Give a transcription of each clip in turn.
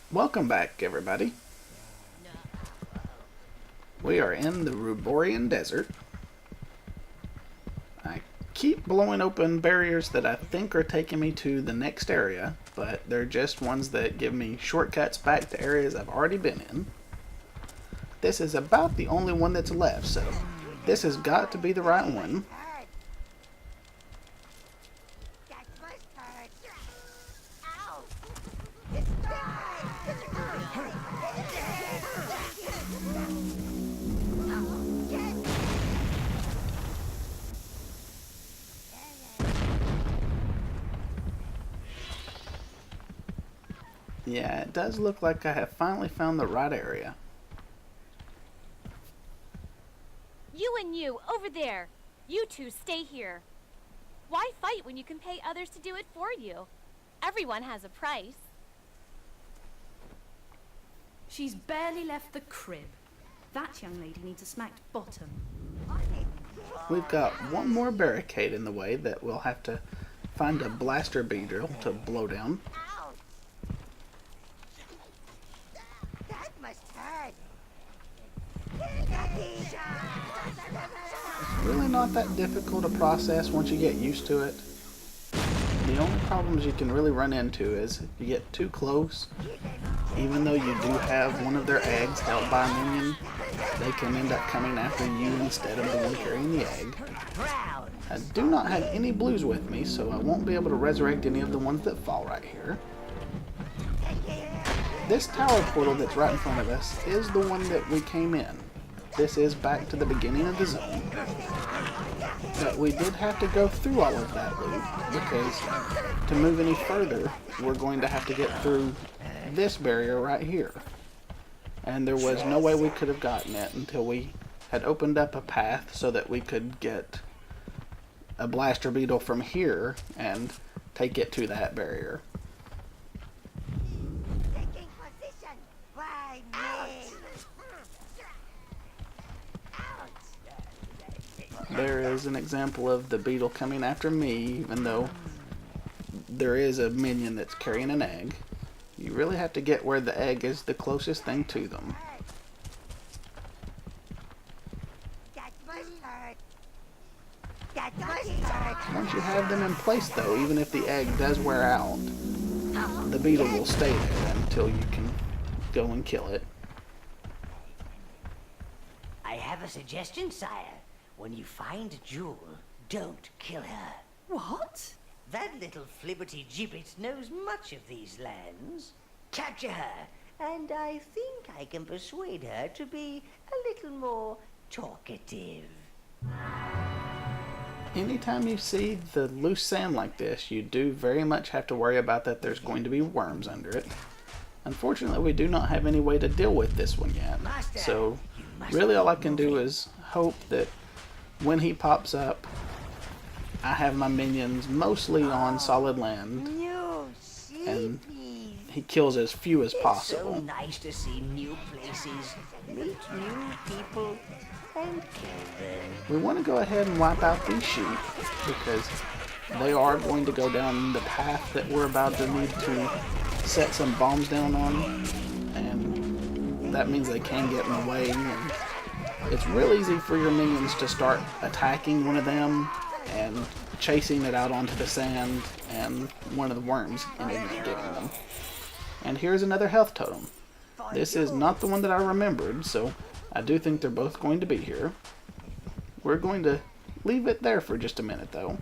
Welcome back, everybody. We are in the Ruborian Desert. I keep blowing open barriers that I think are taking me to the next area, but they're just ones that give me shortcuts back to areas I've already been in. This is about the only one that's left, so this has got to be the right one. Yeah, it does look like I have finally found the right area. You and you, over there. You two stay here. Why fight when you can pay others to do it for you? Everyone has a price. She's barely left the crib. That young lady needs a smacked bottom. We've got one more barricade in the way that we'll have to find a blaster beetle to blow down. That must hurt. It's really not that difficult a process once you get used to it. The only problems you can really run into is if you get too close, even though you do have one of their eggs held by a minion, they can end up coming after you instead of the one carrying the egg. I do not have any blues with me, so I won't be able to resurrect any of the ones that fall right here. This tower portal that's right in front of us is the one that we came in. This is back to the beginning of the zone. But we did have to go through all of that loop, because to move any further, we're going to have to get through this barrier right here. And there was no way we could have gotten it until we had opened up a path so that we could get a blaster beetle from here and take it to that barrier. Taking position. Why me? There is an example of the beetle coming after me, even though there is a minion that's carrying an egg. You really have to get where the egg is the closest thing to them. That must hurt. That must hurt. Once you have them in place though, even if the egg does wear out, the beetle will stay there until you can go and kill it. I have a suggestion, sire. When you find Jewel, don't kill her. What? That little flibberty-gibbet knows much of these lands. Capture her, and I think I can persuade her to be a little more talkative. Anytime you see the loose sand like this, you do very much have to worry about that there's going to be worms under it. Unfortunately, we do not have any way to deal with this one yet. So really all I can do is hope that when he pops up, I have my minions mostly on solid land, New and sheepies. he kills as few as So possible. nice to see new places, meet new people, and kill them. We want to go ahead and wipe out these sheep, because they are going to go down the path that we're about to need to set some bombs down on, and that means they can get in the way. And it's real easy for your minions to start attacking one of them and chasing it out onto the sand, and one of the worms ended up getting them. And here's another health totem. This is not the one that I remembered, so I do think they're both going to be here. We're going to leave it there for just a minute though,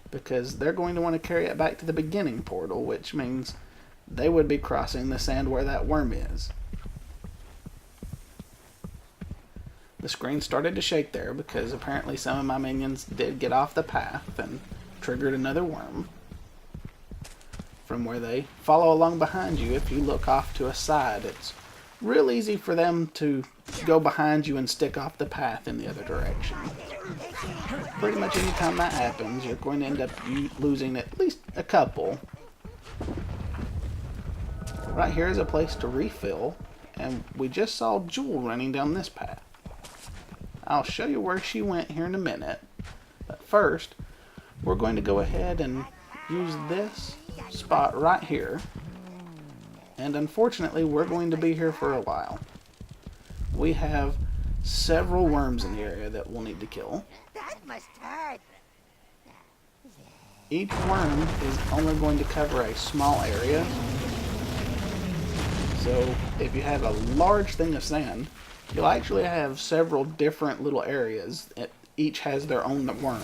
because they're going to want to carry it back to the beginning portal, which means they would be crossing the sand where that worm is. The screen started to shake there because apparently some of my minions did get off the path and triggered another worm. From where they follow along behind you, if you look off to a side, it's real easy for them to go behind you and stick off the path in the other direction. Pretty much any time that happens, you're going to end up losing at least a couple. Right here is a place to refill, and we just saw Jewel running down this path. I'll show you where she went here in a minute, but first we're going to go ahead and use this spot right here And unfortunately, we're going to be here for a while. We have several worms in the area that we'll need to kill. That must hurt. Each worm is only going to cover a small area. So if you have a large thing of sand, you'll actually have several different little areas. Each has their own worm.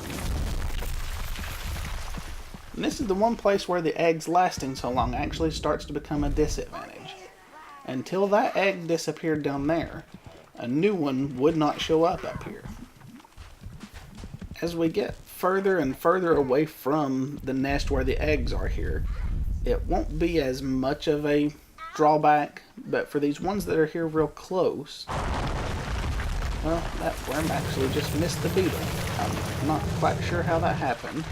And this is the one place where the eggs lasting so long actually starts to become a disadvantage. Until that egg disappeared down there, a new one would not show up here. As we get further and further away from the nest where the eggs are here, it won't be as much of a drawback, but for these ones that are here real close, well, that worm actually just missed the beetle. I'm not quite sure how that happened.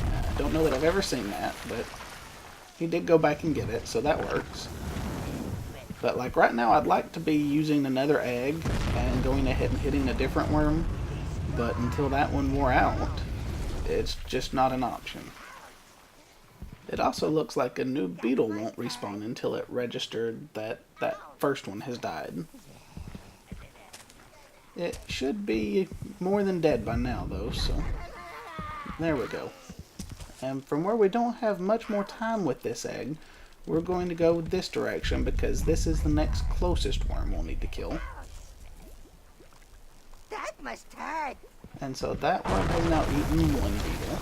I don't know that I've ever seen that, but he did go back and get it, so that works. But like right now, I'd like to be using another egg and going ahead and hitting a different worm, but until that one wore out, it's just not an option. It also looks like a new beetle won't respawn until it registered that that first one has died. It should be more than dead by now though, so there we go. And from where we don't have much more time with this egg, we're going to go this direction because this is the next closest worm we'll need to kill. That must hurt. And so that worm has now eaten one beetle.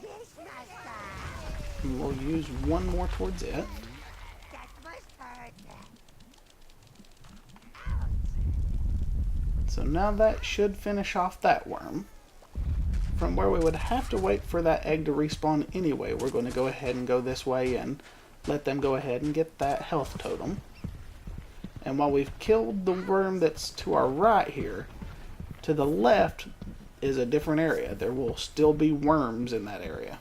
Yes, master. And we'll use one more towards it. That must hurt. So now that should finish off that worm. From where we would have to wait for that egg to respawn anyway, we're going to go ahead and go this way and let them go ahead and get that health totem. And while we've killed the worm that's to our right here, to the left is a different area. There will still be worms in that area.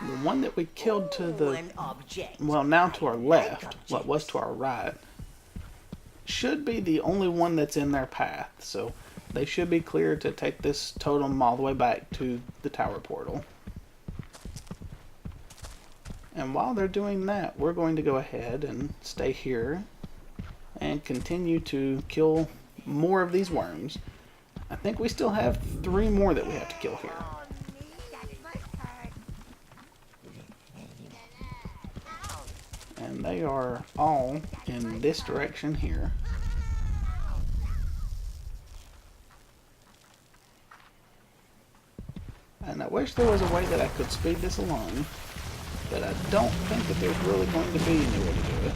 The one that we killed to the, well, now to our left, what was to our right, should be the only one that's in their path, so they should be clear to take this totem all the way back to the tower portal. And while they're doing that, we're going to go ahead and stay here and continue to kill more of these worms. I think we still have 3 more that we have to kill here. That must hurt. And they are all in this direction here. And I wish there was a way that I could speed this along, but I don't think that there's really going to be any way to do it.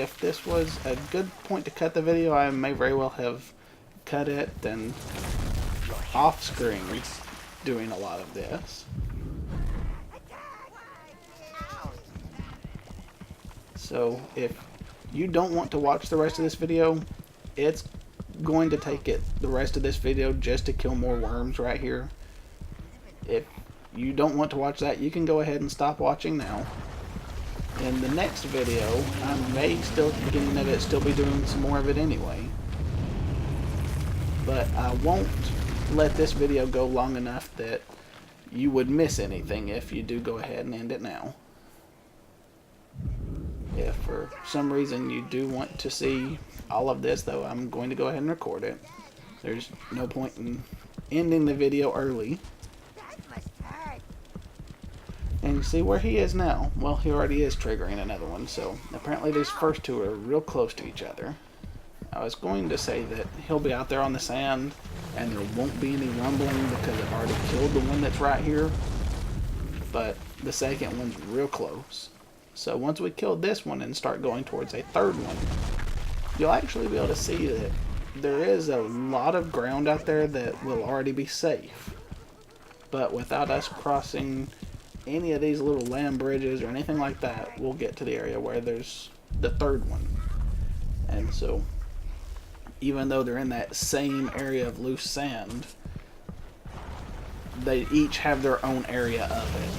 If this was a good point to cut the video, I may very well have cut it and off screen doing a lot of this. So if you don't want to watch the rest of this video, it's going to take the rest of this video just to kill more worms right here. If you don't want to watch that, you can go ahead and stop watching now. In the next video, I may still, at the beginning of it, still be doing some more of it anyway. But I won't let this video go long enough that you would miss anything if you do go ahead and end it now. If for some reason you do want to see all of this, though, I'm going to go ahead and record it. There's no point in ending the video early. That must hurt. And you see where he is now? Well, he already is triggering another one, so apparently these first two are real close to each other. I was going to say that he'll be out there on the sand and there won't be any rumbling because I've already killed the one that's right here, but the second one's real close. So once we kill this one and start going towards a third one, you'll actually be able to see that there is a lot of ground out there that will already be safe. But without us crossing any of these little land bridges or anything like that, we'll get to the area where there's the third one. And so, even though they're in that same area of loose sand, they each have their own area of it.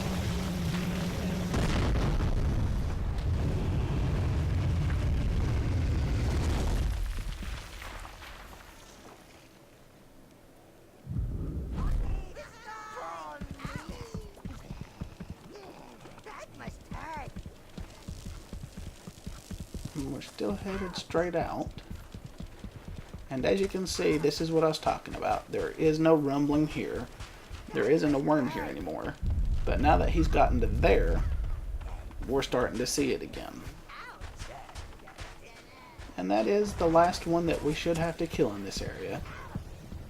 And we're still headed straight out. And as you can see, this is what I was talking about. There is no rumbling here. There isn't a worm here anymore. But now that he's gotten to there, we're starting to see it again. And that is the last one that we should have to kill in this area.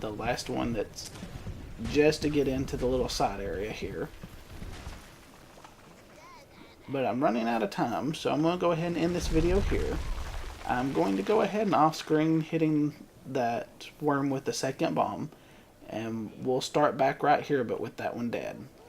The last one that's just to get into the little side area here. But I'm running out of time, so I'm going to go ahead and end this video here. I'm going to go ahead and off-screen hitting that worm with the second bomb. And we'll start back right here, but with that one dead.